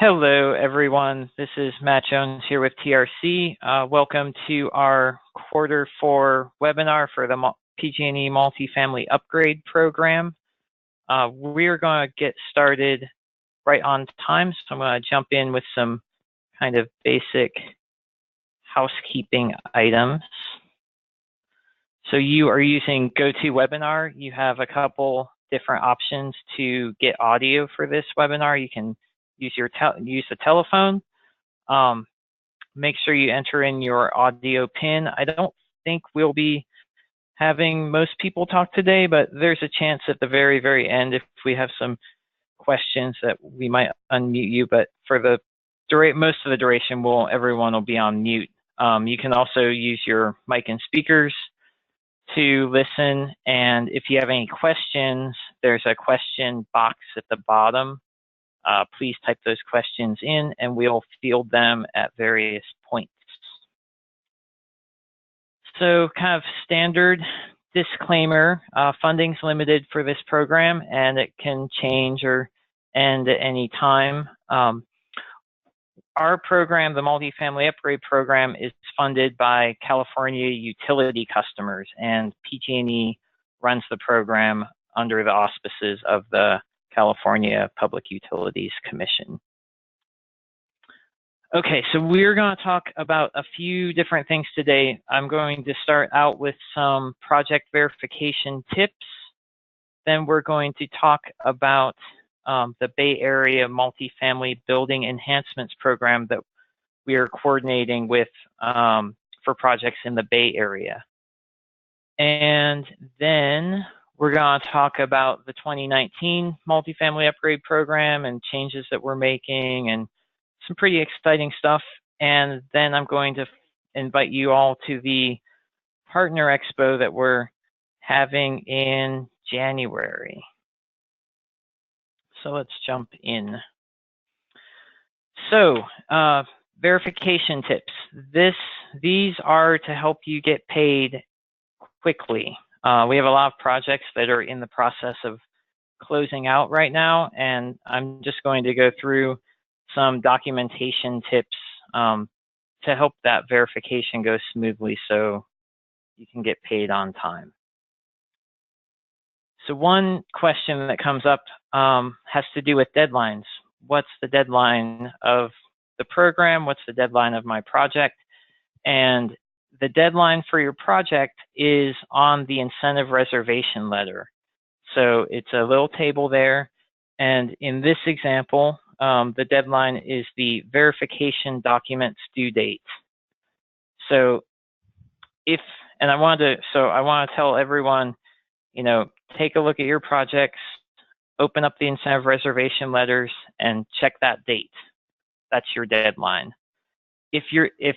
Hello, everyone. This is Matt Jones here with TRC. Welcome to our Q4 webinar for the PG&E Multifamily Upgrade Program. We're going to get started right on time, so I'm going to jump in with some kind of basic housekeeping items. So you are using GoToWebinar. You have a couple different options to get audio for this webinar. You can use the telephone. Make sure you enter in your audio PIN. I don't think we'll be having most people talk today, but there's a chance at the very, very end if we have some questions that we might unmute you. But for the most of the duration, everyone will be on mute. You can also use your mic and speakers to listen, and if you have any questions, there's a question box at the bottom. Please type those questions in and we'll field them at various points. So kind of standard disclaimer, funding's limited for this program and it can change or end at any time. Our program, the Multifamily Upgrade Program, is funded by California utility customers, and PG&E runs the program under the auspices of the California Public Utilities Commission. Okay, so we're going to talk about a few different things today. I'm going to start out with some project verification tips. Then we're going to talk about the Bay Area Multifamily Building Enhancements Program that we are coordinating with for projects in the Bay Area. And then we're going to talk about the 2019 Multifamily Upgrade Program and changes that we're making and some pretty exciting stuff. And then I'm going to invite you all to the Partner Expo that we're having in January. So let's jump in. So verification tips. These are to help you get paid quickly. We have a lot of projects that are in the process of closing out right now, and I'm just going to go through some documentation tips to help that verification go smoothly so you can get paid on time. So one question that comes up has to do with deadlines. What's the deadline of the program? What's the deadline of my project? And the deadline for your project is on the incentive reservation letter. So it's a little table there. And in this example, the deadline is the verification documents due date. So I want to tell everyone, take a look at your projects, open up the incentive reservation letters and check that date. That's your deadline. If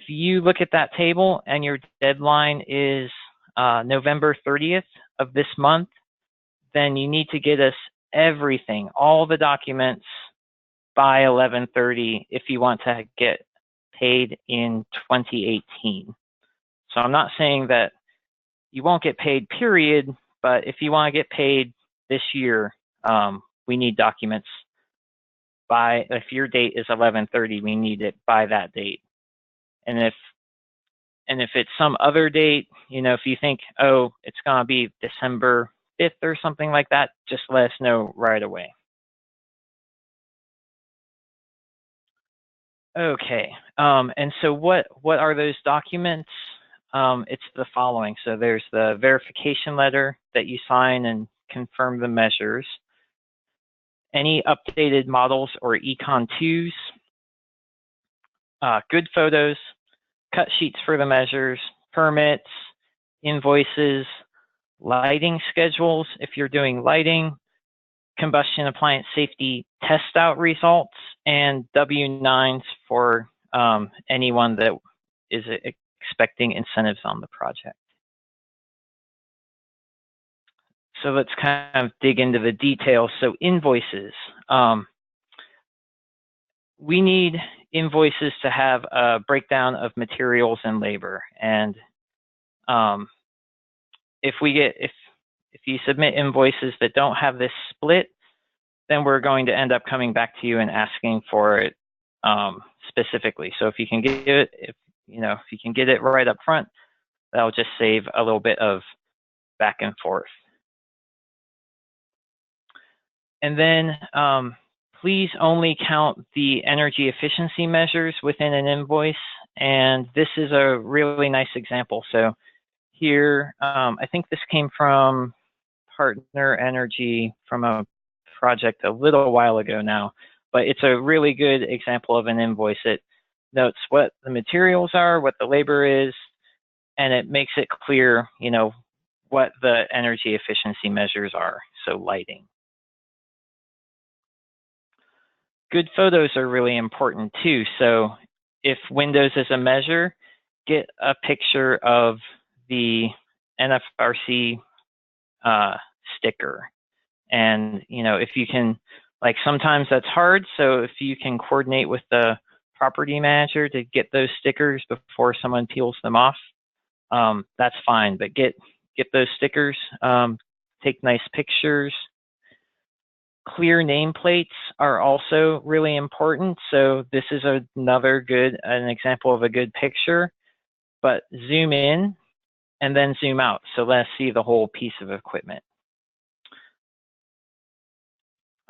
you look at that table and your deadline is November 30th of this month, then you need to get us everything, all the documents by 11/30 if you want to get paid in 2018. So I'm not saying that you won't get paid, period, but if you want to get paid this year, we need documents if your date is 11/30, we need it by that date. And if it's some other date, if you think, oh, it's going to be December 5th or something like that, just let us know right away. Okay, and so what are those documents? It's the following. So there's the verification letter that you sign and confirm the measures, any updated models or Econ 2s, good photos, cut sheets for the measures, permits, invoices, lighting schedules if you're doing lighting, combustion appliance safety test out results, and W-9s for anyone that is expecting incentives on the project. So let's kind of dig into the details. So invoices. We need invoices to have a breakdown of materials and labor. And if you submit invoices that don't have this split, then we're going to end up coming back to you and asking for it specifically. So if you can get it, if you can get it right up front, that'll just save a little bit of back and forth. And then please only count the energy efficiency measures within an invoice. And this is a really nice example. So here, I think this came from Partner Energy from a project a little while ago now, but it's a really good example of an invoice. It notes what the materials are, what the labor is, and it makes it clear, what the energy efficiency measures are, so lighting. Good photos are really important too. So if Windows is a measure, get a picture of the NFRC sticker. And, if you can, like sometimes that's hard. So if you can coordinate with the property manager to get those stickers before someone peels them off, that's fine. But get those stickers, take nice pictures. Clear nameplates are also really important. So this is an example of a good picture, but zoom in and then zoom out. So let's see the whole piece of equipment.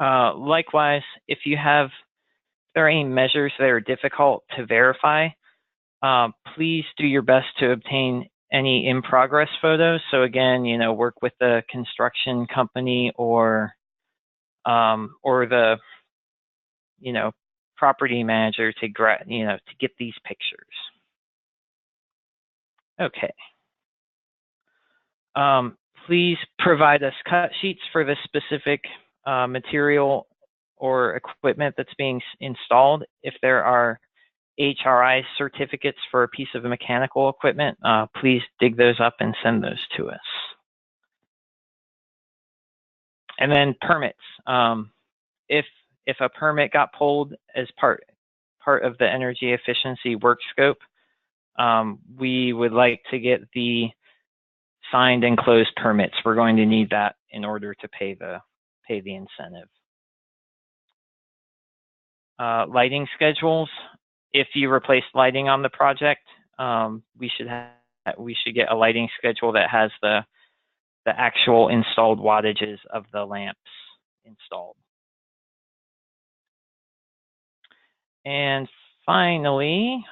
Likewise, if there are any measures that are difficult to verify, please do your best to obtain any in-progress photos. So again, work with the construction company or the property manager to get these pictures. Okay. Please provide us cut sheets for the specific material or equipment that's being installed. If there are HRI certificates for a piece of mechanical equipment, please dig those up and send those to us. And then permits. If a permit got pulled as part of the energy efficiency work scope, we would like to get the signed and closed permits. We're going to need that in order to pay the incentive. Lighting schedules. If you replace lighting on the project, we should get a lighting schedule that has the actual installed wattages of the lamps installed. And finally,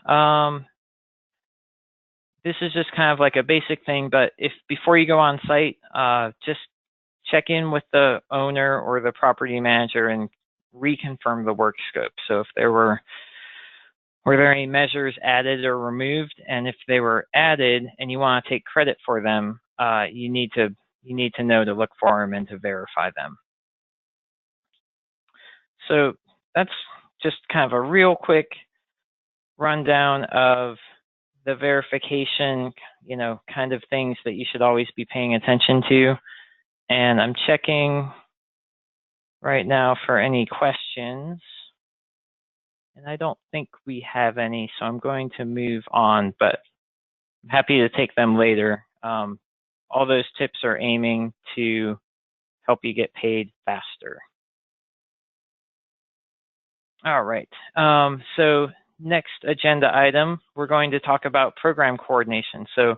this is just kind of like a basic thing, but before you go on site, just check in with the owner or the property manager and reconfirm the work scope. So if were there any measures added or removed, and if they were added and you want to take credit for them, you need to know to look for them and to verify them. So that's just kind of a real quick rundown of the verification, kind of things that you should always be paying attention to. And I'm checking right now for any questions. And I don't think we have any, so I'm going to move on, but I'm happy to take them later. All those tips are aiming to help you get paid faster. All right, so next agenda item, we're going to talk about program coordination. So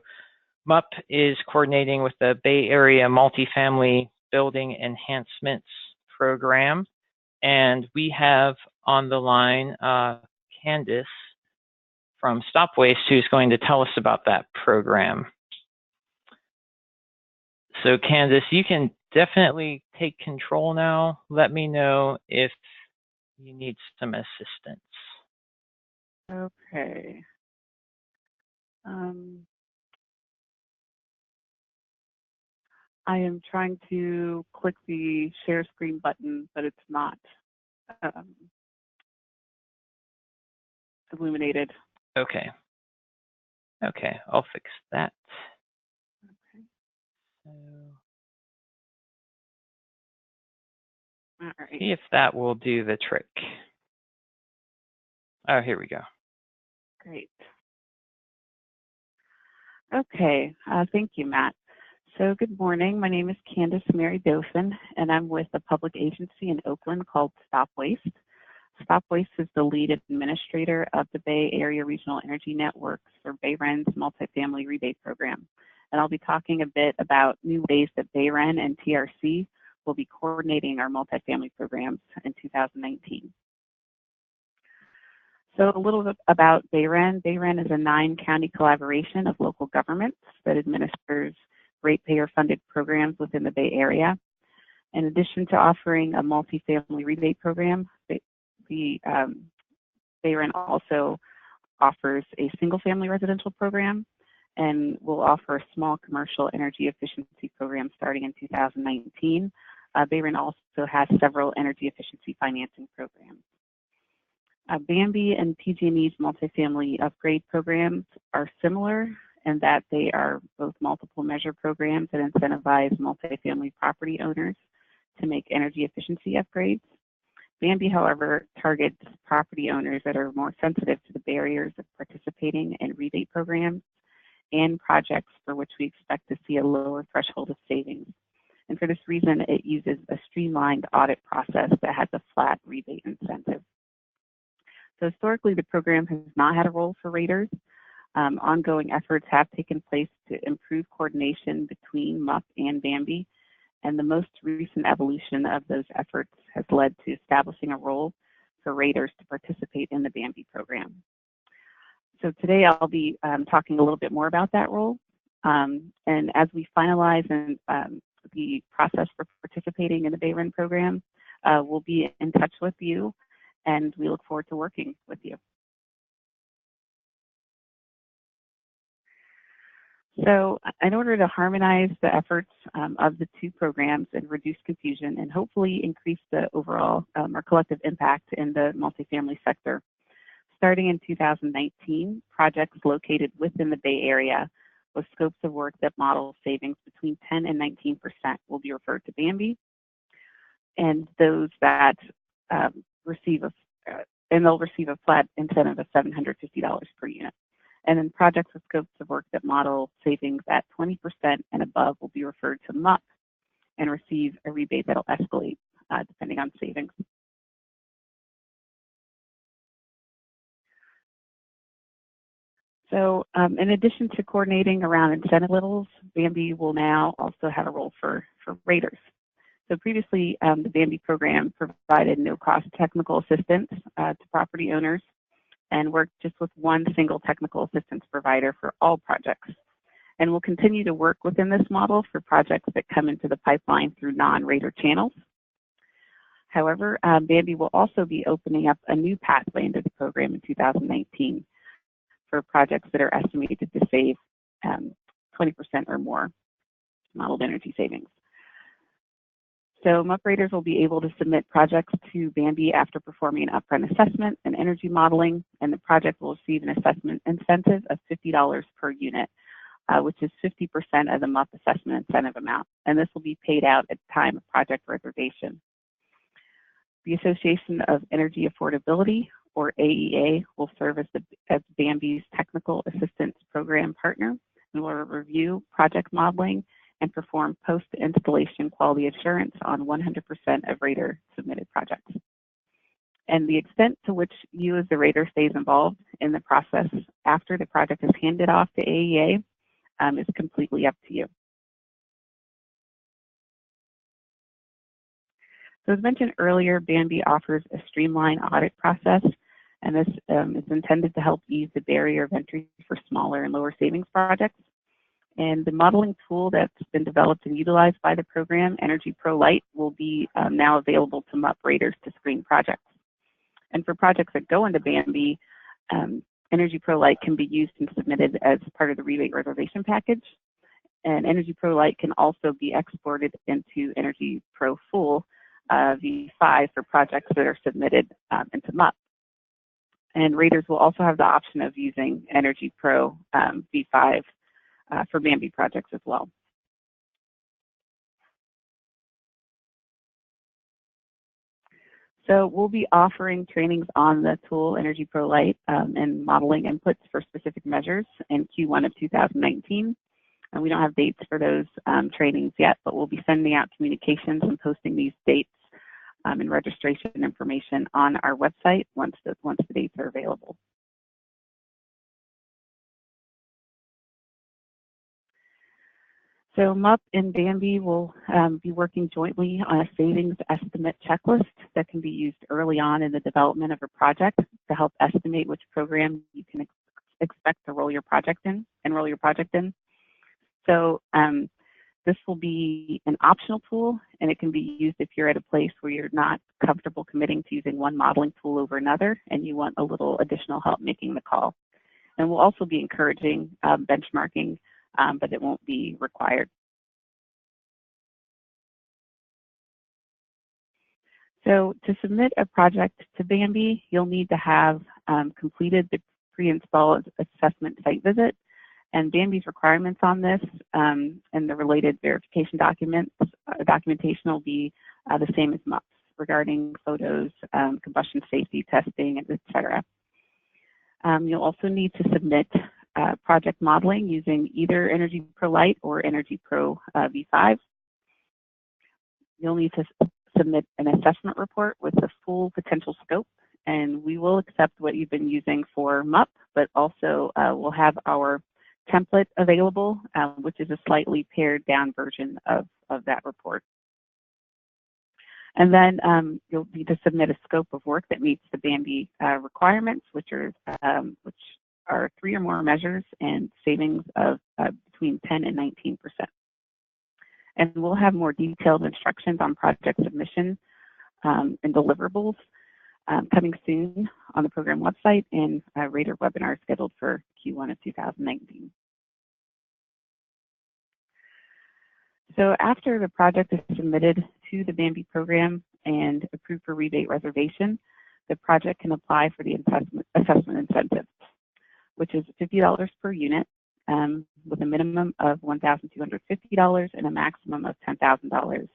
MUP is coordinating with the Bay Area Multifamily Building Enhancements Program. And we have on the line Candace from Stop Waste, who's going to tell us about that program. So Candace, you can definitely take control now. Let me know if you need some assistance. Okay. I am trying to click the share screen button, but it's not illuminated. Okay. Okay, I'll fix that. Okay. So, all right. see if that will do the trick. Oh, here we go. Great. Okay, thank you, Matt. So good morning. My name is Candace Mary Dauphin, and I'm with a public agency in Oakland called Stop Waste. Stop Voice is the lead administrator of the Bay Area Regional Energy Networks for BayREN's Multifamily Rebate Program. And I'll be talking a bit about new ways that BayREN and TRC will be coordinating our multifamily programs in 2019. So a little bit about BayREN. BayREN is a 9-county collaboration of local governments that administers ratepayer-funded programs within the Bay Area. In addition to offering a multifamily rebate program, BayREN also offers a single-family residential program and will offer a small commercial energy efficiency program starting in 2019. BayREN also has several energy efficiency financing programs. Bambi and PG&E's multifamily upgrade programs are similar in that they are both multiple measure programs that incentivize multifamily property owners to make energy efficiency upgrades. Bambi, however, targets property owners that are more sensitive to the barriers of participating in rebate programs and projects for which we expect to see a lower threshold of savings. And for this reason, it uses a streamlined audit process that has a flat rebate incentive. So historically, the program has not had a role for raters. Ongoing efforts have taken place to improve coordination between MUP and Bambi, and the most recent evolution of those efforts has led to establishing a role for raters to participate in the Bambi program. So today I'll be talking a little bit more about that role. And as we finalize the process for participating in the BayREN program, we'll be in touch with you, and we look forward to working with you. So in order to harmonize the efforts of the two programs and reduce confusion and hopefully increase the overall or collective impact in the multifamily sector, starting in 2019, projects located within the Bay Area with scopes of work that model savings between 10 and 19% will be referred to Bambi, and those that they'll receive a flat incentive of $750 per unit. And then projects with scopes of work that model savings at 20% and above will be referred to MUP and receive a rebate that'll escalate depending on savings. So in addition to coordinating around incentive levels, Bambi will now also have a role for raters. So previously, the Bambi program provided no-cost technical assistance to property owners and worked just with one single technical assistance provider for all projects. And we'll continue to work within this model for projects that come into the pipeline through non-rater channels. However, Bambi will also be opening up a new pathway into the program in 2019 for projects that are estimated to save 20% or more modeled energy savings. So MUP raters will be able to submit projects to Bambi after performing an upfront assessment and energy modeling, and the project will receive an assessment incentive of $50 per unit, which is 50% of the MUP assessment incentive amount, and this will be paid out at the time of project reservation. The Association of Energy Affordability, or AEA, will serve as Bambi's technical assistance program partner and will review project modeling and perform post-installation quality assurance on 100% of rater submitted projects. And the extent to which you as the rater stays involved in the process after the project is handed off to AEA is completely up to you. So as mentioned earlier, Bambi offers a streamlined audit process, and this is intended to help ease the barrier of entry for smaller and lower savings projects. And the modeling tool that's been developed and utilized by the program, EnergyPro Lite, will be now available to MUP raters to screen projects. And for projects that go into Bambi, EnergyPro Lite can be used and submitted as part of the rebate reservation package. And EnergyPro Lite can also be exported into EnergyPro Full V5 for projects that are submitted into MUP. And raters will also have the option of using EnergyPro V5 for Bambi projects as well. So we'll be offering trainings on the tool EnergyPro Lite and modeling inputs for specific measures in Q1 of 2019. And we don't have dates for those trainings yet, but we'll be sending out communications and posting these dates and registration information on our website once the dates are available. So MUP and Bambi will be working jointly on a savings estimate checklist that can be used early on in the development of a project to help estimate which program you can expect to enroll your project in. So this will be an optional tool, and it can be used if you're at a place where you're not comfortable committing to using one modeling tool over another and you want a little additional help making the call. And we'll also be encouraging benchmarking, but it won't be required. So to submit a project to Bambi, you'll need to have completed the pre-install assessment site visit, and Bambi's requirements on this and the related verification documentation will be the same as MUP's regarding photos, combustion safety testing, etc. You'll also need to submit project modeling using either EnergyPro Lite or EnergyPro V5. You'll need to submit an assessment report with the full potential scope, and we will accept what you've been using for MUP, but also we'll have our template available, which is a slightly pared down version of that report. And then you'll need to submit a scope of work that meets the Bambi requirements, which are 3 or more measures and savings of between 10 and 19%. And we'll have more detailed instructions on project submission and deliverables coming soon on the program website, and a rater webinar scheduled for Q1 of 2019. So after the project is submitted to the Bambi program and approved for rebate reservation, the project can apply for the assessment incentive, which is $50 per unit with a minimum of $1,250 and a maximum of $10,000.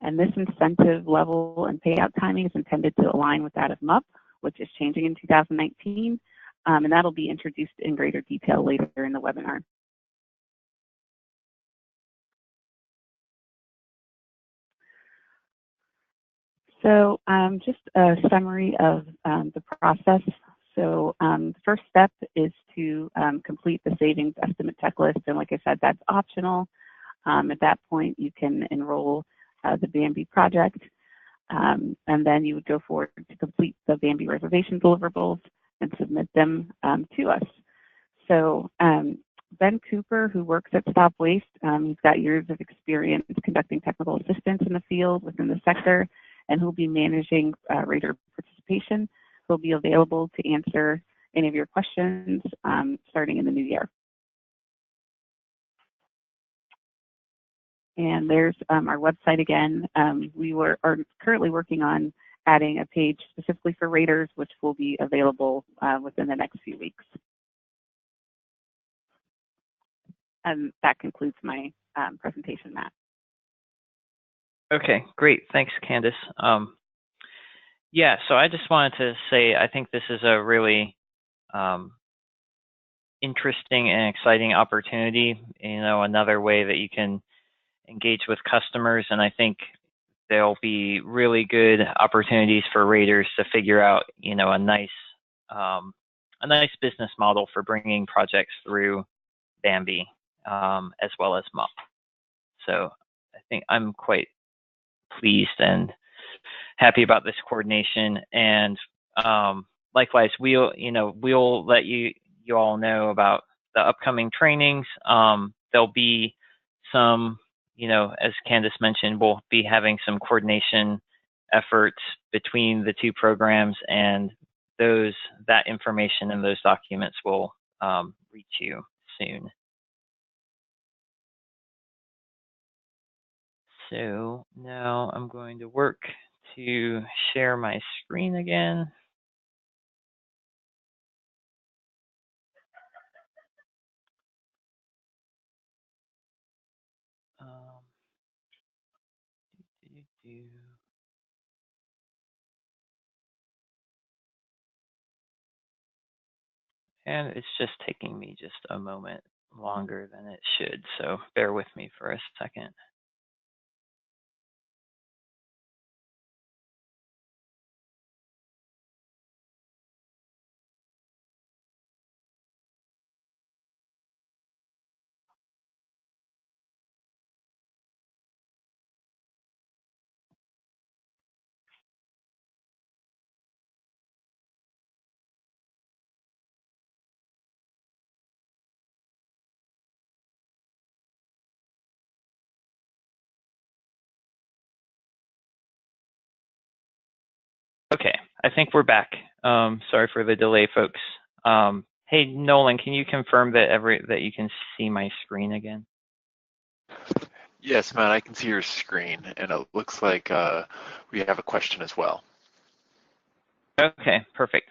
And this incentive level and payout timing is intended to align with that of MUP, which is changing in 2019, and that'll be introduced in greater detail later in the webinar. So just a summary of the process. So the first step is to complete the savings estimate checklist, and like I said, that's optional. At that point, you can enroll the Bambi project, and then you would go forward to complete the Bambi reservation deliverables and submit them to us. So Ben Cooper, who works at Stop Waste, he's got years of experience conducting technical assistance in the field within the sector, and he'll be managing rater participation. He'll be available to answer any of your questions starting in the new year. And there's our website again. We are currently working on adding a page specifically for raters, which will be available within the next few weeks. And that concludes my presentation, Matt. Okay, great. Thanks, Candace. Yeah, so I just wanted to say I think this is a really interesting and exciting opportunity, you know, another way that you can engage with customers, and I think there'll be really good opportunities for raters to figure out, you know, a nice business model for bringing projects through Bambi as well as MUP. So I think I'm quite pleased and happy about this coordination, and likewise, we'll let you all know about the upcoming trainings. There'll be some, you know, as Candace mentioned, we'll be having some coordination efforts between the two programs, and that information and those documents will reach you soon. So now I'm going to work to share my screen again. And it's just taking me just a moment longer than it should, so bear with me for a second. I think we're back. Sorry for the delay, folks. Hey, Nolan, can you confirm that you can see my screen again? Yes, Matt, I can see your screen, and it looks like we have a question as well. Okay, perfect.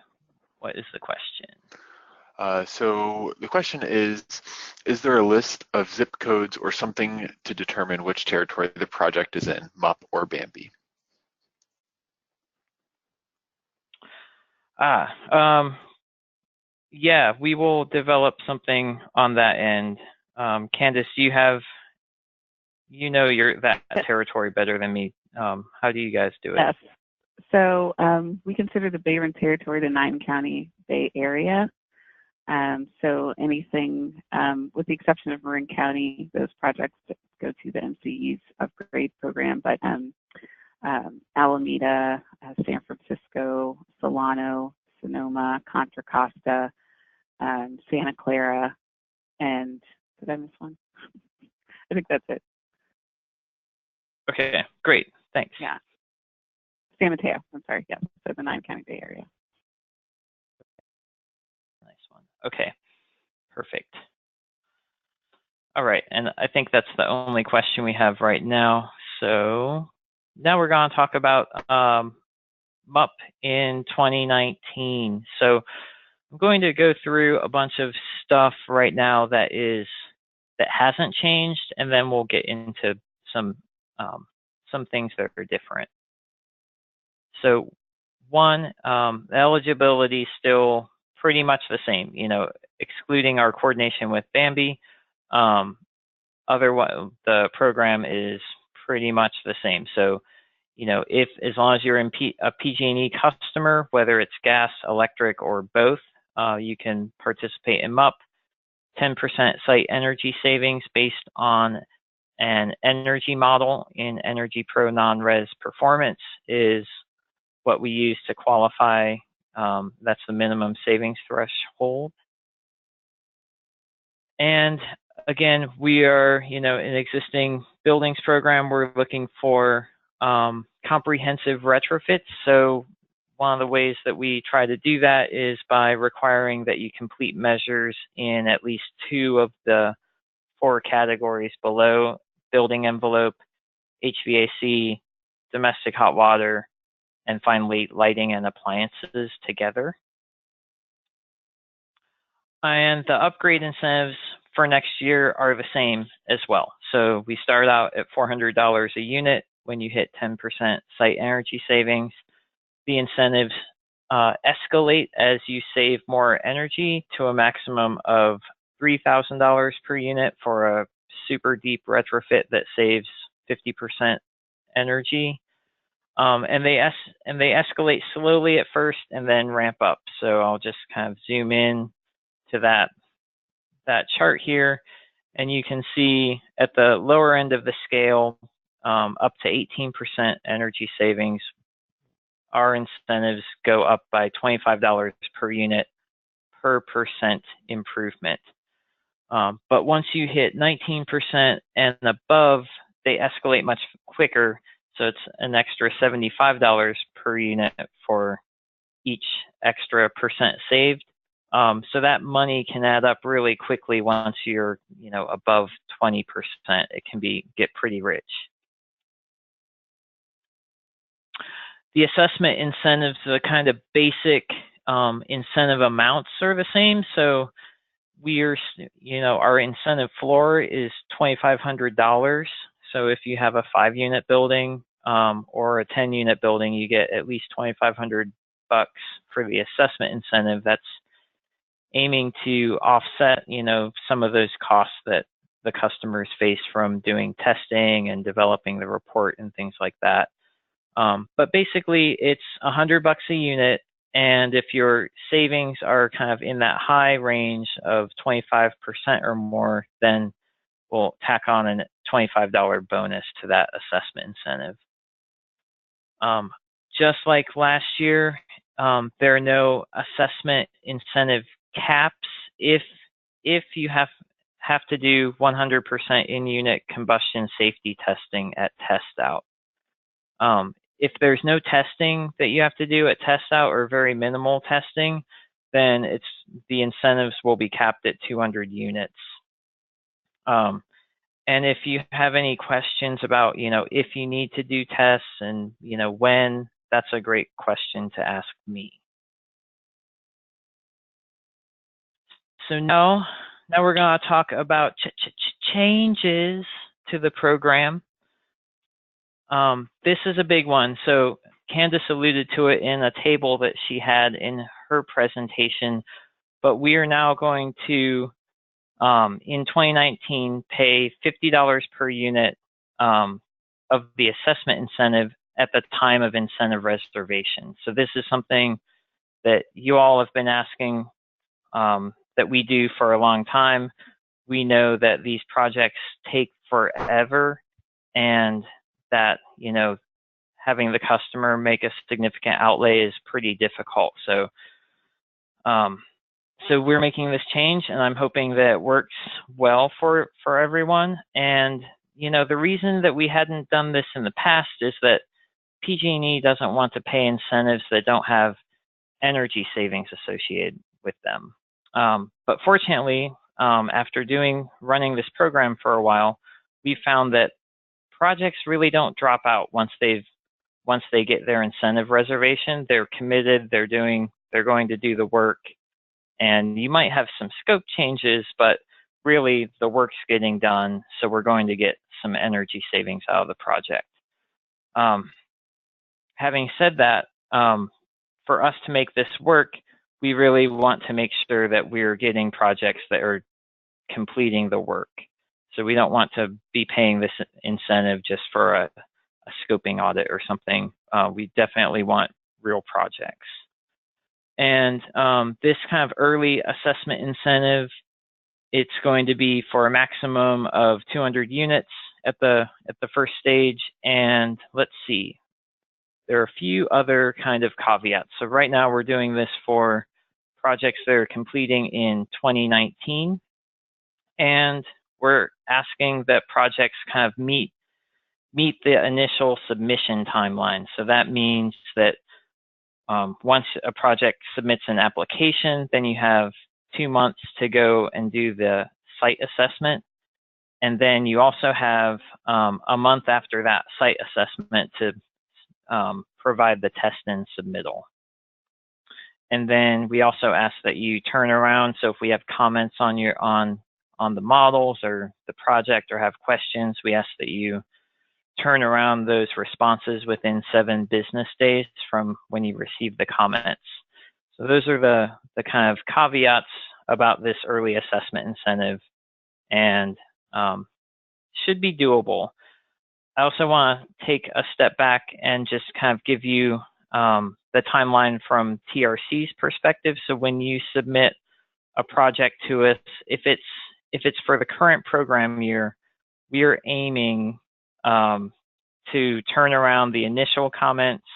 What is the question? So the question is there a list of zip codes or something to determine which territory the project is in, MUP or Bambi? Yeah, we will develop something on that end. Candace, you know that territory better than me. How do you guys do it? Yes. So we consider the Bay Rim territory the 9-county Bay Area. So anything, with the exception of Marin County, those projects go to the MCE's upgrade program, but Alameda, San Francisco, Solano, Sonoma, Contra Costa, Santa Clara, and did I miss one? I think that's it. Okay, great, thanks. Yeah. San Mateo, I'm sorry, yeah, so the 9-county Bay Area. Nice one. Okay, perfect. All right, and I think that's the only question we have right now. So now we're going to talk about MUP in 2019. So I'm going to go through a bunch of stuff right now that hasn't changed, and then we'll get into some things that are different. So one, the eligibility is still pretty much the same, excluding our coordination with Bambi. Otherwise, the program is pretty much the same. So, as long as you're a PG&E customer, whether it's gas, electric, or both, you can participate in MUP. 10% site energy savings based on an energy model in EnergyPro NonRes performance is what we use to qualify. That's the minimum savings threshold. And again, we are, in existing buildings program, we're looking for comprehensive retrofits. So one of the ways that we try to do that is by requiring that you complete measures in at least 2 of the 4 categories below: building envelope, HVAC, domestic hot water, and finally lighting and appliances together. And the upgrade incentives for next year are the same as well. So we start out at $400 a unit when you hit 10% site energy savings. The incentives escalate as you save more energy to a maximum of $3,000 per unit for a super deep retrofit that saves 50% energy. And they escalate slowly at first and then ramp up. So I'll just kind of zoom in to that chart here, and you can see at the lower end of the scale, up to 18% energy savings, our incentives go up by $25 per unit per percent improvement. But once you hit 19% and above, they escalate much quicker. So it's an extra $75 per unit for each extra percent saved. So that money can add up really quickly once you're, above 20%. It can get pretty rich. The assessment incentives, the kind of basic incentive amounts are the same. So our incentive floor is $2,500. So if you have a 5-unit building or a 10-unit building, you get at least $2,500 for the assessment incentive. That's aiming to offset, some of those costs that the customers face from doing testing and developing the report and things like that. But basically, it's $100 a unit, and if your savings are kind of in that high range of 25% or more, then we'll tack on a $25 bonus to that assessment incentive. Just like last year, there are no assessment incentive caps if you have to do 100% in-unit combustion safety testing at test out. if there's no testing that you have to do at test out or very minimal testing, then the incentives will be capped at 200 units. And if you have any questions about, if you need to do tests and, when, that's a great question to ask me. So now we're going to talk about changes to the program. This is a big one. So Candace alluded to it in a table that she had in her presentation, but we are now going to, in 2019, pay $50 per unit of the assessment incentive at the time of incentive reservation. So this is something that you all have been asking that we do for a long time. We know that these projects take forever, and that, having the customer make a significant outlay is pretty difficult. So, so we're making this change, and I'm hoping that it works well for everyone. And, the reason that we hadn't done this in the past is that PG&E doesn't want to pay incentives that don't have energy savings associated with them. But fortunately, after running this program for a while, we found that projects really don't drop out once they get their incentive reservation. They're committed. They're going to do the work, and you might have some scope changes, but really the work's getting done. So we're going to get some energy savings out of the project. Having said that, for us to make this work, we really want to make sure that we're getting projects that are completing the work. So we don't want to be paying this incentive just for a scoping audit or something. We definitely want real projects. And this kind of early assessment incentive, it's going to be for a maximum of 200 units at the first stage. And let's see, there are a few other kind of caveats. So right now we're doing this for projects that are completing in 2019. And we're asking that projects kind of meet the initial submission timeline. So that means that once a project submits an application, then you have 2 months to go and do the site assessment. And then you also have a month after that site assessment to provide the test and submittal. And then we also ask that you turn around. So if we have comments on the models or the project or have questions, we ask that you turn around those responses within 7 business days from when you receive the comments. So those are the kind of caveats about this early assessment incentive, and should be doable. I also want to take a step back and just kind of give you the timeline from TRC's perspective. So when you submit a project to us, if it's for the current program year, we are aiming to turn around the initial comments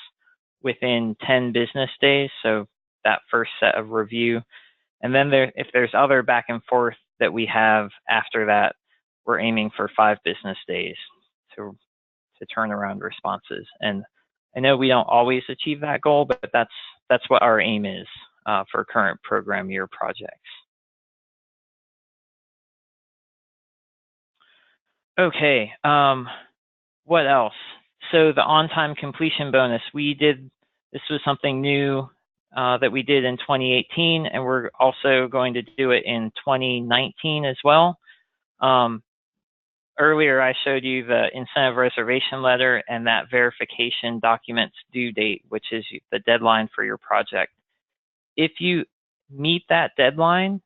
within 10 business days. So that first set of review. And then if there's other back and forth that we have after that, we're aiming for 5 business days to turn around responses. And I know we don't always achieve that goal, but that's what our aim is for current program year projects. Okay, what else? So the on-time completion bonus, this was something new that we did in 2018, and we're also going to do it in 2019 as well. Earlier, I showed you the incentive reservation letter and that verification documents due date, which is the deadline for your project. If you meet that deadline,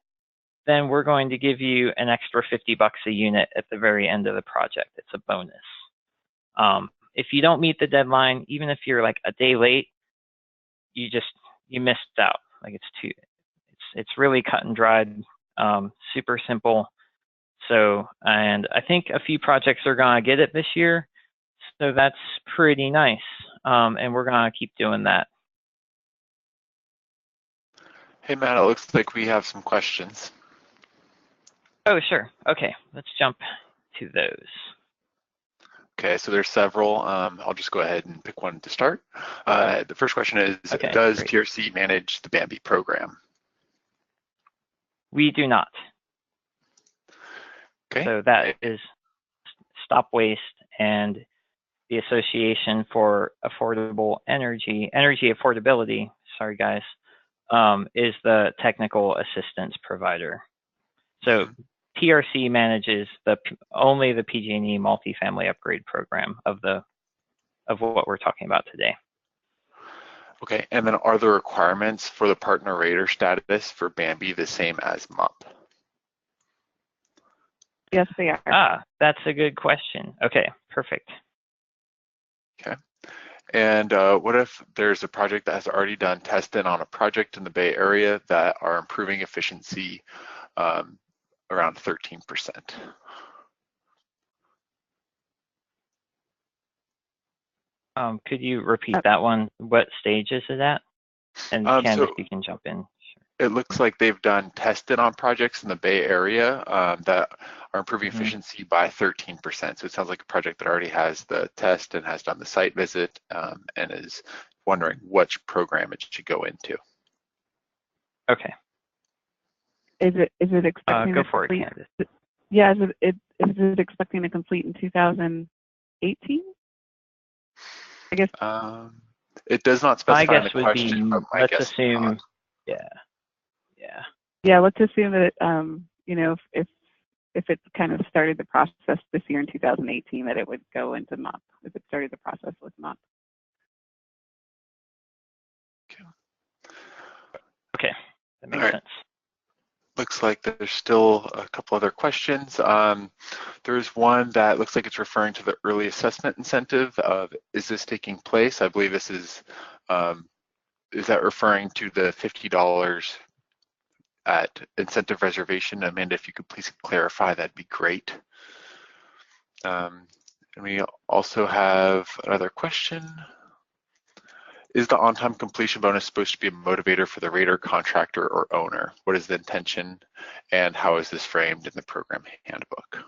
then we're going to give you an extra $50 a unit at the very end of the project. It's a bonus. If you don't meet the deadline, even if you're like a day late, you missed out. Like it's really cut and dried, super simple. So, and I think a few projects are going to get it this year. So that's pretty nice. And we're going to keep doing that. Hey, Matt, it looks like we have some questions. Oh, sure. Okay, let's jump to those. Okay, so there's several. I'll just go ahead and pick one to start. The first question is, Okay, does great. TRC manage the Bambi program? We do not. Okay. So that is Stop Waste and the Association for Affordable Energy Affordability, sorry guys, is the technical assistance provider. So TRC manages only the PG&E multifamily upgrade program of what we're talking about today. Okay, and then are the requirements for the partner rater status for Bambi the same as MUP? Yes, they are. Ah, that's a good question. Okay, perfect. Okay. And what if there's a project that has already done testing on a project in the Bay Area that are improving efficiency around 13%? Could you repeat that one? What stage is it at? And Candace, you can jump in. Sure. It looks like they've done tested on projects in the Bay Area that are improving efficiency by 13%. So it sounds like a project that already has the test and has done the site visit and is wondering which program it should go into. Okay. Is it expecting go to for complete? it, Candace. Yeah, is it expecting to complete in 2018? I guess. It does not specify my in the guess would question, be, but my let's guess assume, Yeah, let's assume that you know, if it kind of started the process this year in 2018, that it would go into MUP if it started the process with MUP. Okay, that makes sense. Looks like there's still a couple other questions. There's one that looks like it's referring to the early assessment incentive of, is this taking place? I believe this is that referring to the $50 at incentive reservation? Amanda, if you could please clarify, that'd be great. And we also have another question. Is the on-time completion bonus supposed to be a motivator for the rater, contractor, or owner? What is the intention, and how is this framed in the program handbook?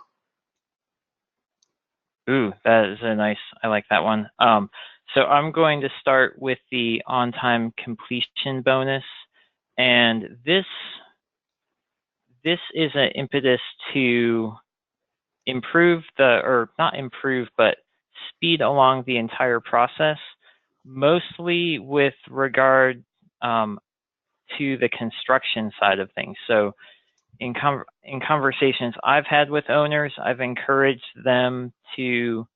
Ooh, that is a nice, I like that one. So I'm going to start with the on-time completion bonus, and this is an impetus to improve or not improve, but speed along the entire process, mostly with regard to the construction side of things. So in conversations I've had with owners, I've encouraged them to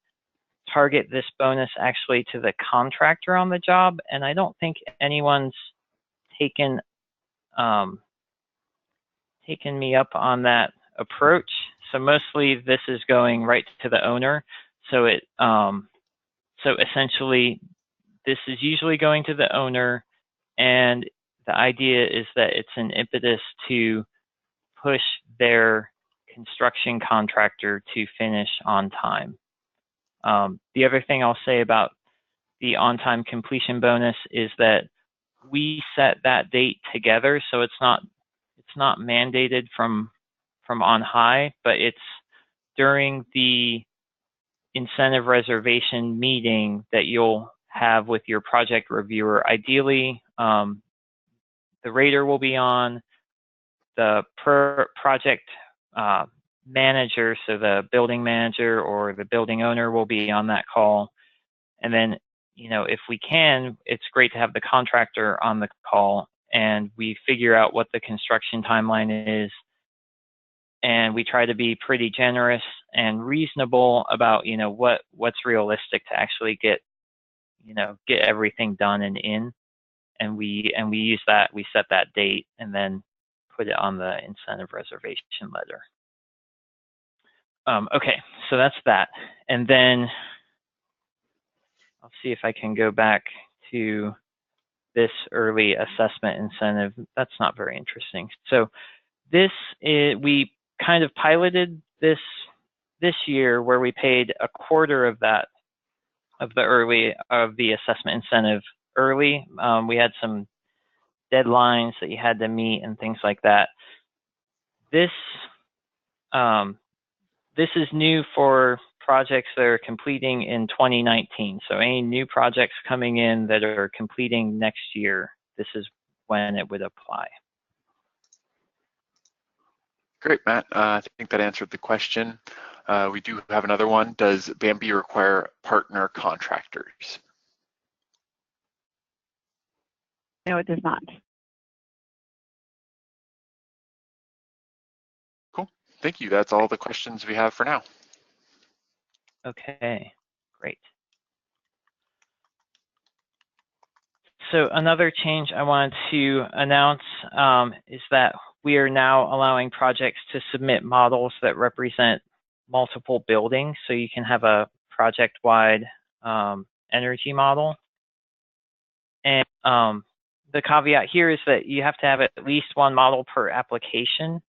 target this bonus actually to the contractor on the job, and I don't think anyone's taken me up on that approach. So mostly this is going right to the owner. So so essentially this is usually going to the owner, and the idea is that it's an impetus to push their construction contractor to finish on time. The other thing I'll say about the on-time completion bonus is that we set that date together, so it's not mandated from on high, but it's during the incentive reservation meeting that you'll have with your project reviewer. Ideally, the rater will be on, the project manager, so the building manager or the building owner will be on that call. And then, you know, if we can, it's great to have the contractor on the call, and we figure out what the construction timeline is. And we try to be pretty generous and reasonable about, you know, what's realistic to actually get everything done and in. And we use that, we set that date and then put it on the incentive reservation letter. Okay, so that's that. And then I'll see if I can go back to this early assessment incentive. That's not very interesting. So we kind of piloted this year, where we paid a quarter of the assessment incentive early. We had some deadlines that you had to meet and things like that. This is new for projects that are completing in 2019. So any new projects coming in that are completing next year, this is when it would apply. Great, Matt. I think that answered the question. We do have another one. Does Bambi require partner contractors? No, it does not. Cool. Thank you. That's all the questions we have for now. Okay, great. So another change I wanted to announce is that we are now allowing projects to submit models that represent multiple buildings. So you can have a project-wide energy model. And the caveat here is that you have to have at least one model per application.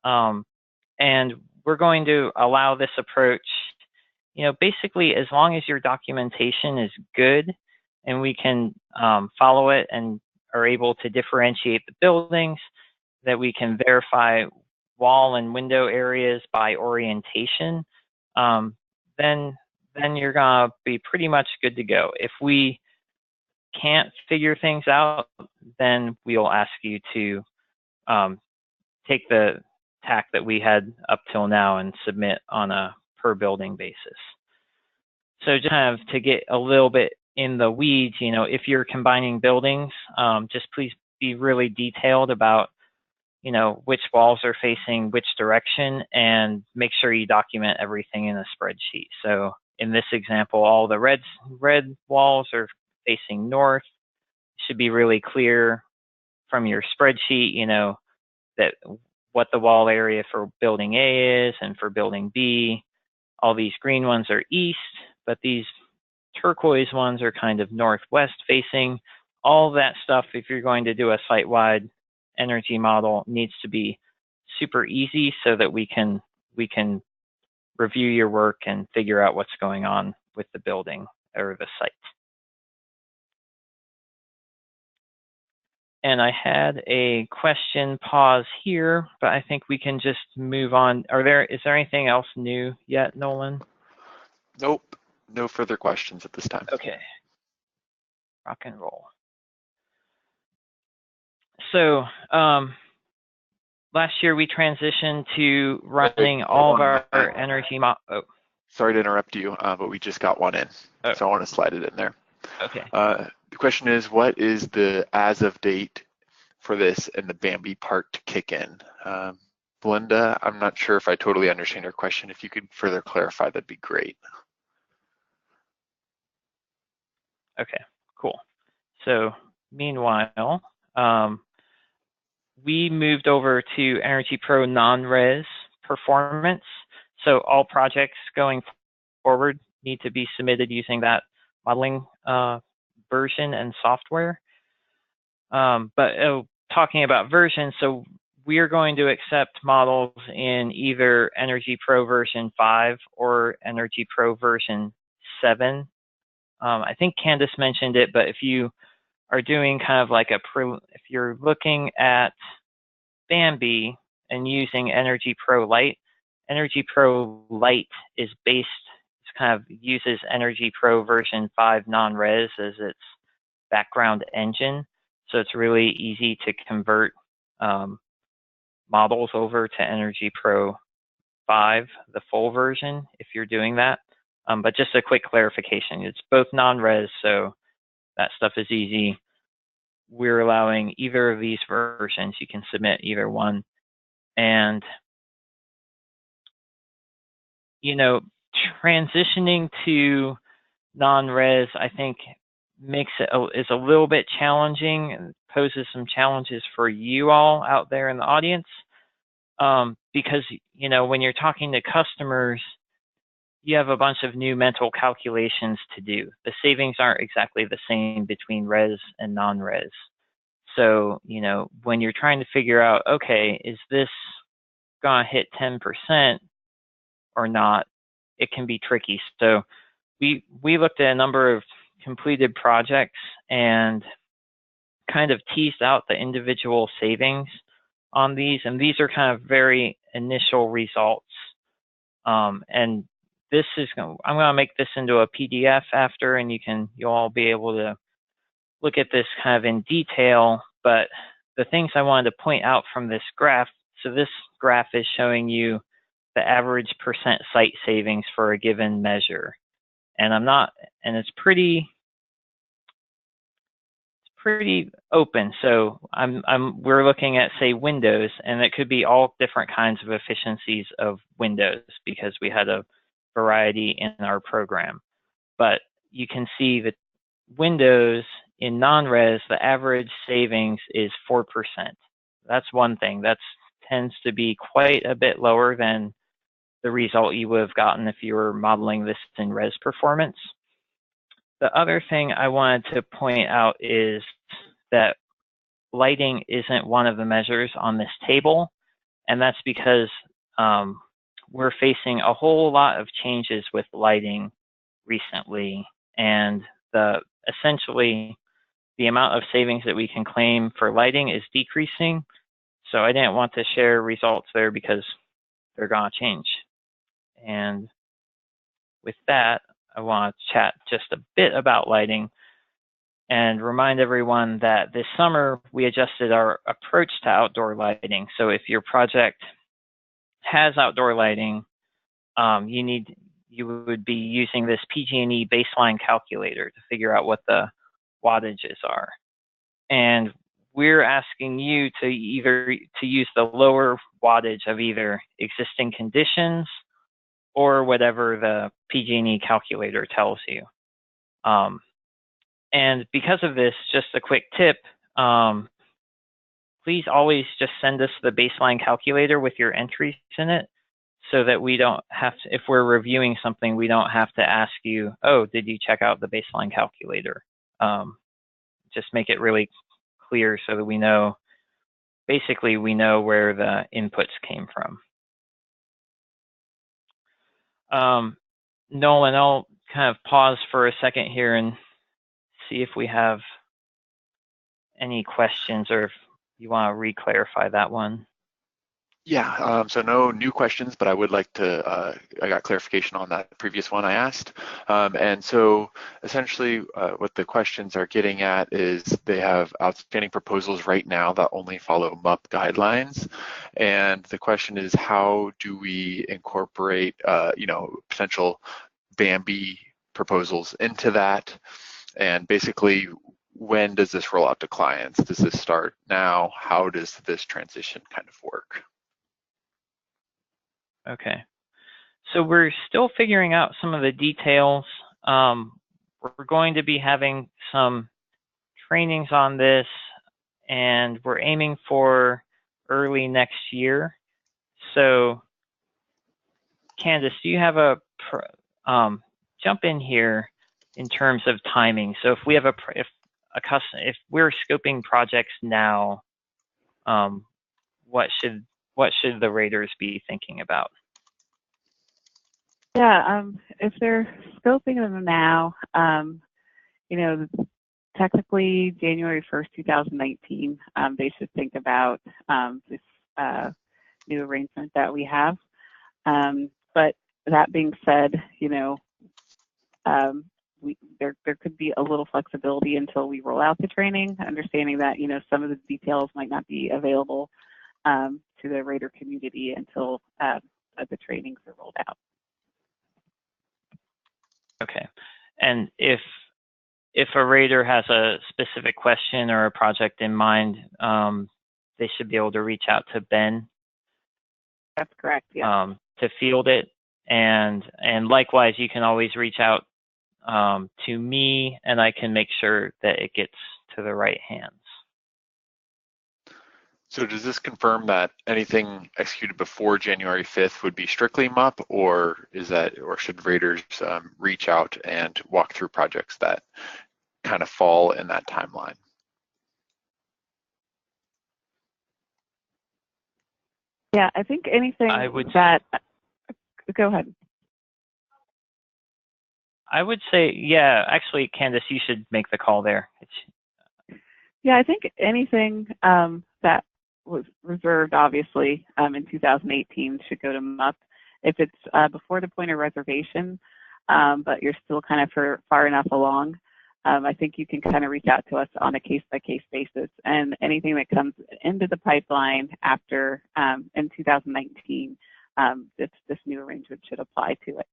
And we're going to allow this approach, basically as long as your documentation is good and we can follow it and are able to differentiate the buildings, that we can verify wall and window areas by orientation, then you're gonna be pretty much good to go. If we can't figure things out, then we'll ask you to take the tack that we had up till now and submit on a per building basis. So just kind of to get a little bit in the weeds, if you're combining buildings, just please be really detailed about, which walls are facing which direction, and make sure you document everything in a spreadsheet. So in this example, all the red walls are facing north. It should be really clear from your spreadsheet, that what the wall area for building A is and for building B. All these green ones are east, but these turquoise ones are kind of northwest facing. All that stuff, if you're going to do a site-wide energy model, needs to be super easy so that we can review your work and figure out what's going on with the building or the site. And I had a question pause here, but I think we can just move on. Is there anything else new yet, Nolan? Nope, no further questions at this time. Okay, rock and roll. So last year we transitioned to running all of our energy Sorry to interrupt you, but we just got one in, so I want to slide it in there. Okay. The question is, what is the as of date for this and the Bambi part to kick in? Belinda, I'm not sure if I totally understand your question. If you could further clarify, that'd be great. Okay, cool. So meanwhile, we moved over to EnergyPro NonRes performance. So all projects going forward need to be submitted using that modeling version and software. But talking about version, so we are going to accept models in either EnergyPro version 5 or EnergyPro version 7. I think Candace mentioned it, but if you are doing kind of like if you're looking at Bambi and using EnergyPro Lite, EnergyPro Lite is based, it kind of uses EnergyPro version 5 NonRes as its background engine. So it's really easy to convert models over to EnergyPro 5, the full version, if you're doing that. But just a quick clarification, it's both non-res, so that stuff is easy. We're allowing either of these versions. You can submit either one. And, transitioning to non-res, I think, is a little bit challenging and poses some challenges for you all out there in the audience. Because, when you're talking to customers, you have a bunch of new mental calculations to do. The savings aren't exactly the same between res and non-res. So, when you're trying to figure out, okay, is this gonna hit 10% or not, it can be tricky. So we looked at a number of completed projects and kind of teased out the individual savings on these, and these are kind of very initial results. And this is I'm going to make this into a PDF after, and you'll all be able to look at this kind of in detail. But the things I wanted to point out from this graph, so this graph is showing you the average percent site savings for a given measure. And it's pretty open. So we're looking at, say, windows, and it could be all different kinds of efficiencies of windows because we had a variety in our program. But you can see that windows in non-res, the average savings is 4%. That's one thing. That tends to be quite a bit lower than the result you would have gotten if you were modeling this in res performance. The other thing I wanted to point out is that lighting isn't one of the measures on this table, and that's because we're facing a whole lot of changes with lighting recently, and essentially the amount of savings that we can claim for lighting is decreasing. So I didn't want to share results there because they're going to change. And with that, I want to chat just a bit about lighting and remind everyone that this summer we adjusted our approach to outdoor lighting. So if your project has outdoor lighting, you would be using this PG&E baseline calculator to figure out what the wattages are. And we're asking you to use the lower wattage of either existing conditions or whatever the PG&E calculator tells you. And because of this, just a quick tip, please always just send us the baseline calculator with your entries in it so that we don't have to, if we're reviewing something, we don't have to ask you, oh, did you check out the baseline calculator? Just make it really clear so that we know, basically we know where the inputs came from. Nolan, I'll kind of pause for a second here and see if we have any questions or if you want to re-clarify that one. Yeah, so no new questions, but I would like to, I got clarification on that previous one I asked. And so essentially what the questions are getting at is they have outstanding proposals right now that only follow MUP guidelines. And the question is, how do we incorporate, potential Bambi proposals into that? And basically, when does this roll out to clients? Does this start now? How does this transition kind of work? Okay, so we're still figuring out some of the details. We're going to be having some trainings on this, and we're aiming for early next year. So, Candace, do you have jump in here in terms of timing? So if we have if we're scoping projects now, what should the raters be thinking about? Yeah, if they're scoping them now, technically January 1st, 2019, they should think about this new arrangement that we have. But that being said, there could be a little flexibility until we roll out the training, understanding that, some of the details might not be available to the rater community until the trainings are rolled out. Okay, and if a rater has a specific question or a project in mind, they should be able to reach out to Ben. That's correct, yeah. To field it, and likewise, you can always reach out to me, and I can make sure that it gets to the right hands. So does this confirm that anything executed before January 5th would be strictly MUP, or should raters reach out and walk through projects that kind of fall in that timeline? Yeah, I think anything go ahead. I would say, yeah, actually, Candace, you should make the call there. Yeah, I think anything that was reserved, obviously, in 2018 should go to MUP. If it's before the point of reservation, but you're still kind of far enough along, I think you can kind of reach out to us on a case-by-case basis, and anything that comes into the pipeline after in 2019, this new arrangement should apply to it.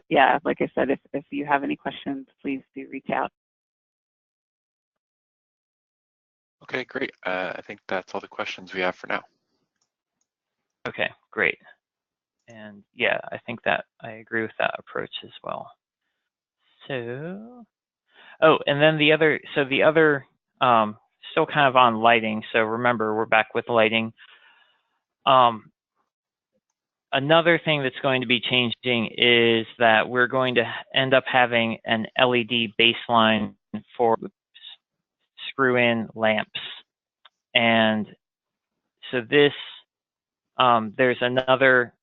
Yeah, like I said, if you have any questions, please do reach out. Okay, great. I think that's all the questions we have for now. Okay, great. And yeah, I think that I agree with that approach as well. So, oh, and then the other, still kind of on lighting. So remember, we're back with lighting. Another thing that's going to be changing is that we're going to end up having an LED baseline for screw-in lamps. And so this, there's another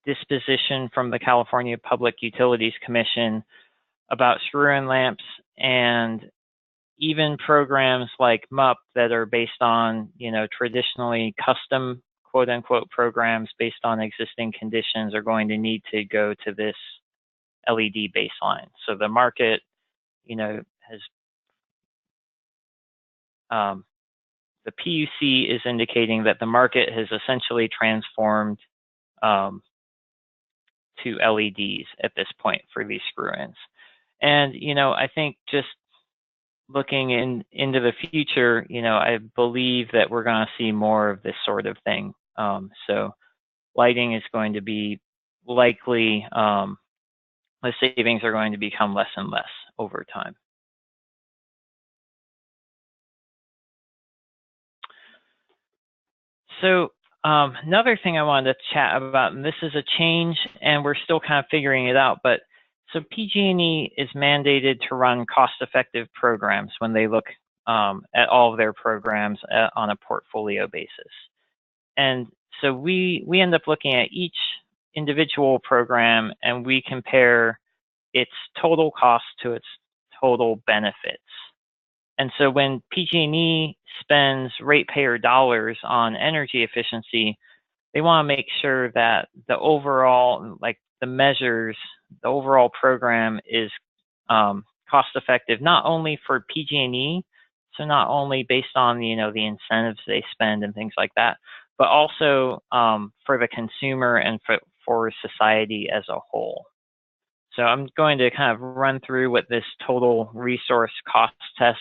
disposition from the California Public Utilities Commission about screw-in lamps, and even programs like MUP that are based on, traditionally custom quote-unquote programs based on existing conditions are going to need to go to this LED baseline. So the market, has, the PUC is indicating that the market has essentially transformed to LEDs at this point for these screw-ins. And, I think just looking into the future, I believe that we're going to see more of this sort of thing. So lighting is going to be likely, the savings are going to become less and less over time. So another thing I wanted to chat about, and this is a change and we're still kind of figuring it out, but so PG&E is mandated to run cost-effective programs when they look at all of their programs on a portfolio basis. And so we end up looking at each individual program and we compare its total cost to its total benefits. And so when PG&E spends ratepayer dollars on energy efficiency, they want to make sure that the overall, the measures, the overall program is cost effective, not only for PG&E, so not only based on the incentives they spend and things like that, but also for the consumer and for society as a whole. So I'm going to kind of run through what this total resource cost test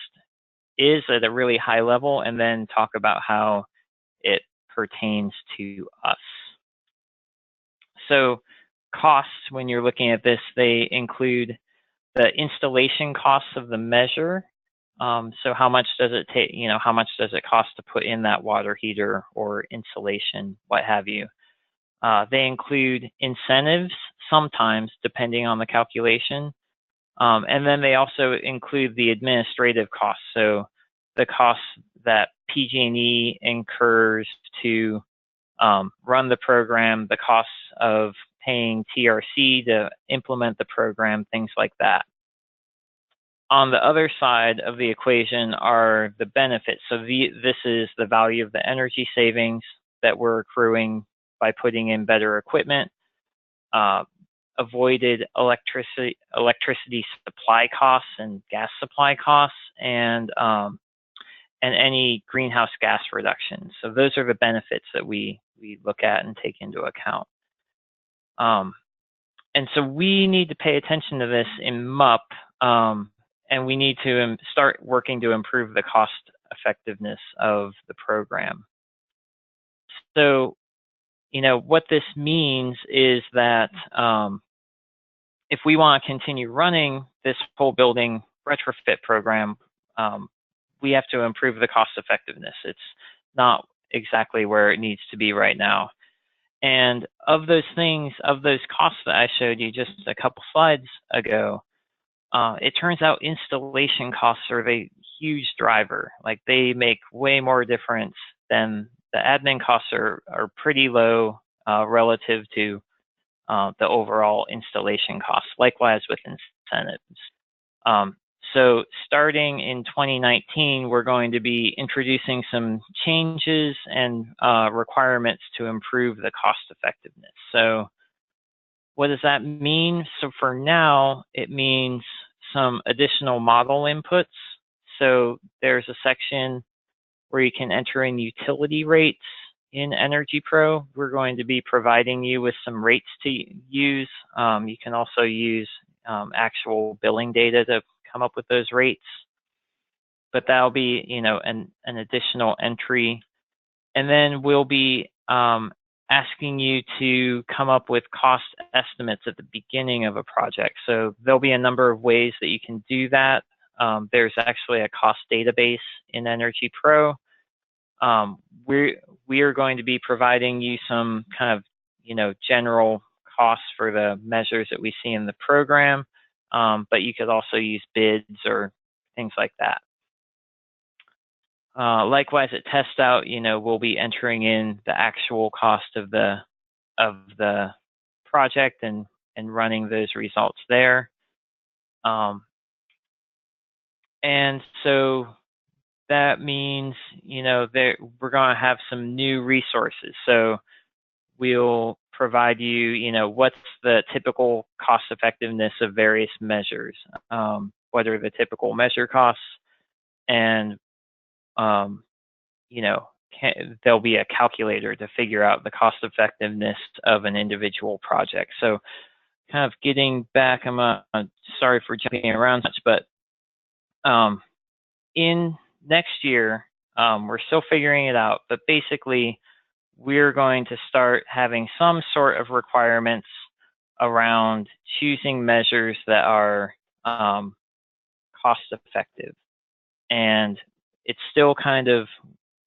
is at a really high level, and then talk about how it pertains to us. So costs, when you're looking at this, they include the installation costs of the measure. So how much does it take, how much does it cost to put in that water heater or insulation, what have you. They include incentives sometimes, depending on the calculation. And then they also include the administrative costs. So the costs that PG&E incurs to run the program, the costs of paying TRC to implement the program, things like that. On the other side of the equation are the benefits. So this is the value of the energy savings that we're accruing by putting in better equipment, avoided electricity supply costs and gas supply costs, and any greenhouse gas reductions. So those are the benefits that we look at and take into account. And so we need to pay attention to this in MUP, and we need to start working to improve the cost effectiveness of the program. So, what this means is that if we want to continue running this whole building retrofit program, we have to improve the cost effectiveness. It's not exactly where it needs to be right now. And of those things, of those costs that I showed you just a couple slides ago, it turns out installation costs are a huge driver. Like, they make way more difference than the admin costs are pretty low relative to the overall installation costs, likewise with incentives. So starting in 2019, we're going to be introducing some changes and requirements to improve the cost effectiveness. So what does that mean? So for now, it means some additional model inputs. So there's a section where you can enter in utility rates in EnergyPro. We're going to be providing you with some rates to use. You can also use actual billing data to come up with those rates. But that'll be, you know, an additional entry. And then we'll be asking you to come up with cost estimates at the beginning of a project. So there'll be a number of ways that you can do that. There's actually a cost database in EnergyPro. We are going to be providing you some kind of, you know, general costs for the measures that we see in the program, but you could also use bids or things like that. Likewise, at test out, you know, we'll be entering in the actual cost of the project and running those results there. And so that means, you know, we're going to have some new resources. So we'll provide you, you know, what's the typical cost effectiveness of various measures. What are the typical measure costs? And you know, there'll be a calculator to figure out the cost effectiveness of an individual project. So kind of getting back, I'm sorry for jumping around much, but in next year, we're still figuring it out, but basically we're going to start having some sort of requirements around choosing measures that are cost effective. And it's still kind of,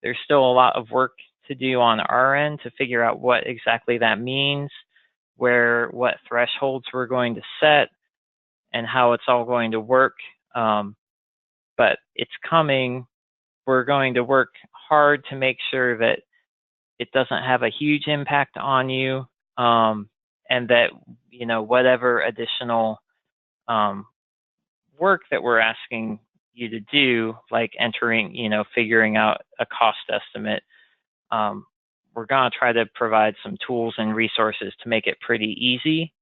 there's still a lot of work to do on our end to figure out what exactly that means, what thresholds we're going to set, and how it's all going to work. But it's coming. We're going to work hard to make sure that it doesn't have a huge impact on you, and that, you know, whatever additional work that we're asking you to do, like entering, you know, figuring out a cost estimate, we're going to try to provide some tools and resources to make it pretty easy.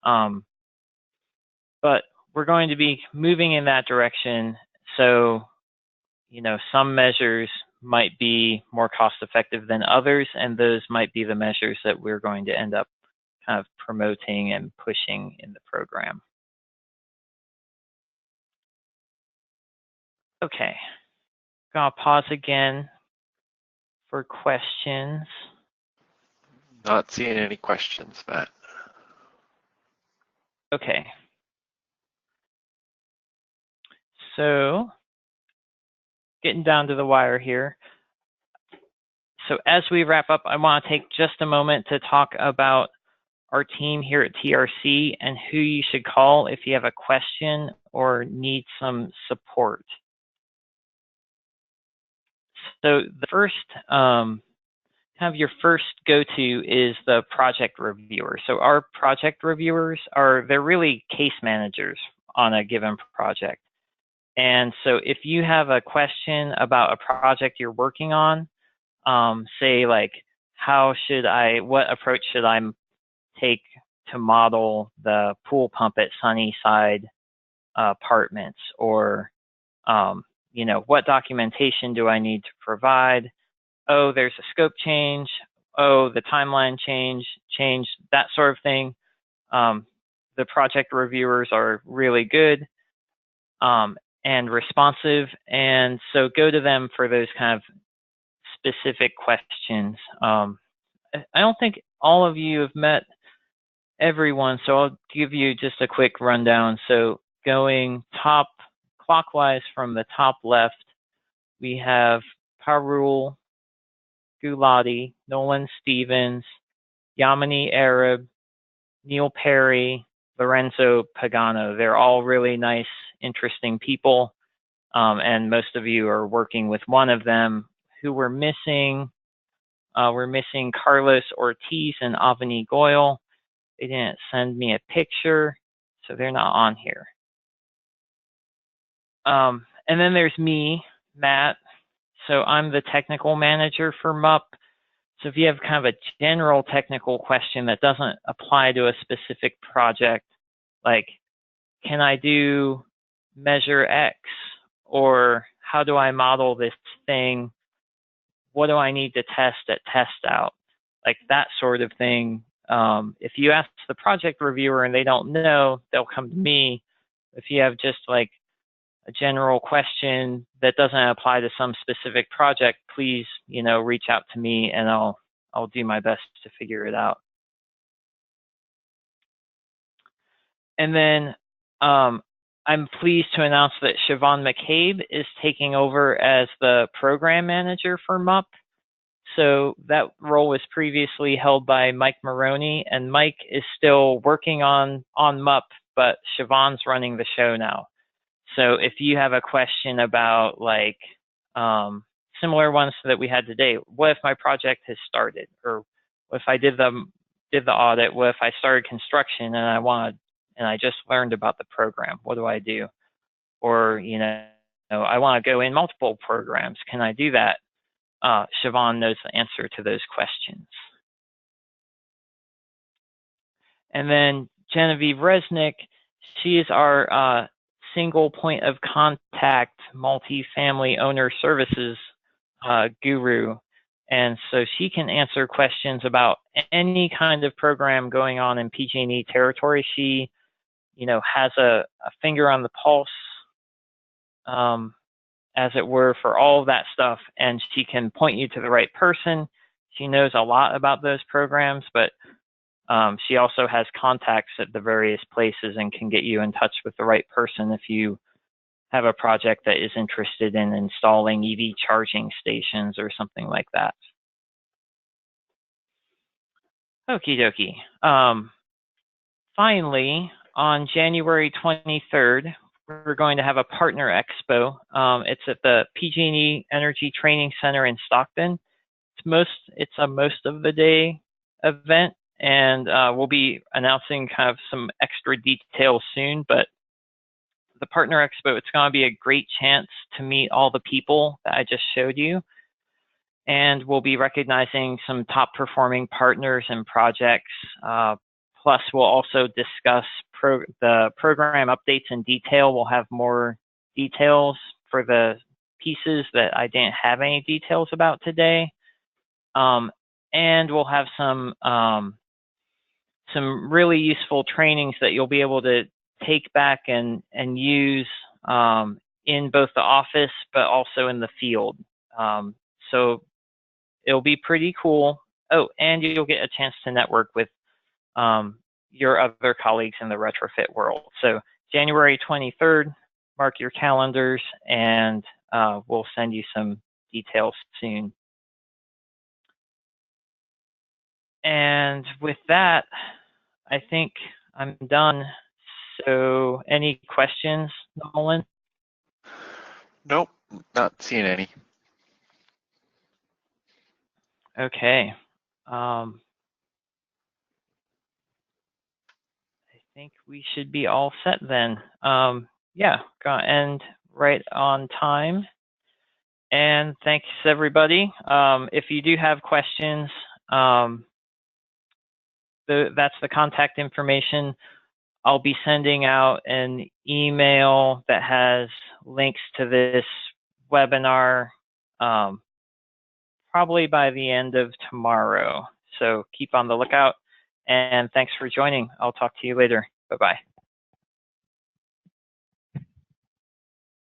But we're going to be moving in that direction. So, you know, some measures might be more cost effective than others, and those might be the measures that we're going to end up kind of promoting and pushing in the program. Okay, gonna pause again for questions. Not seeing any questions, Matt. Okay. So, getting down to the wire here. So as we wrap up, I want to take just a moment to talk about our team here at TRC and who you should call if you have a question or need some support. So the first, kind of your first go-to is the project reviewer. So our project reviewers they're really case managers on a given project. And so if you have a question about a project you're working on, say like, what approach should I take to model the pool pump at Sunnyside Apartments, or you know, what documentation do I need to provide? Oh, there's a scope change. Oh, the timeline change, that sort of thing. The project reviewers are really good and responsive, and so go to them for those kind of specific questions. I don't think all of you have met everyone, so I'll give you just a quick rundown. So going top clockwise from the top left, we have Parul Gulati, Nolan Stevens, Yamini Arab, Neil Perry, Lorenzo Pagano. They're all really nice, interesting people, and most of you are working with one of them. Who we're missing Carlos Ortiz and Avani Goyle. They didn't send me a picture, so they're not on here. And then there's me, Matt. So I'm the technical manager for MUP. So if you have kind of a general technical question that doesn't apply to a specific project, like, can I do measure X? Or how do I model this thing? What do I need to test at test out? Like that sort of thing. If you ask the project reviewer and they don't know, they'll come to me. If you have just like a general question that doesn't apply to some specific project, please, reach out to me and I'll do my best to figure it out. And then I'm pleased to announce that Siobhan McCabe is taking over as the program manager for MUP. So that role was previously held by Mike Maroney, and Mike is still working on MUP, but Siobhan's running the show now. So if you have a question about like similar ones that we had today, what if my project has started, or what if I did the audit, what if I started construction and I just learned about the program, what do I do? Or I want to go in multiple programs, can I do that? Siobhan knows the answer to those questions. And then Genevieve Resnick, she is our single point of contact multifamily owner services guru. And so she can answer questions about any kind of program going on in PG&E territory. She, has a finger on the pulse, as it were, for all of that stuff, and she can point you to the right person. She knows a lot about those programs, but she also has contacts at the various places and can get you in touch with the right person if you have a project that is interested in installing EV charging stations or something like that. Okie dokie. Finally, on January 23rd, we're going to have a partner expo. It's at the PG&E Energy Training Center in Stockton. It's a most of the day event, and we'll be announcing kind of some extra details soon, but the Partner Expo, it's going to be a great chance to meet all the people that I just showed you. And we'll be recognizing some top performing partners and projects. Plus, we'll also discuss the program updates in detail. We'll have more details for the pieces that I didn't have any details about today. And we'll have some really useful trainings that you'll be able to take back and use in both the office, but also in the field. So it'll be pretty cool. Oh, and you'll get a chance to network with your other colleagues in the retrofit world. So January 23rd, mark your calendars, and we'll send you some details soon. And with that, I think I'm done. So any questions, Nolan? Nope, not seeing any. Okay. I think we should be all set then. Yeah, gonna end right on time. And thanks everybody. If you do have questions, that's the contact information. I'll be sending out an email that has links to this webinar probably by the end of tomorrow. So keep on the lookout, and thanks for joining. I'll talk to you later. Bye-bye.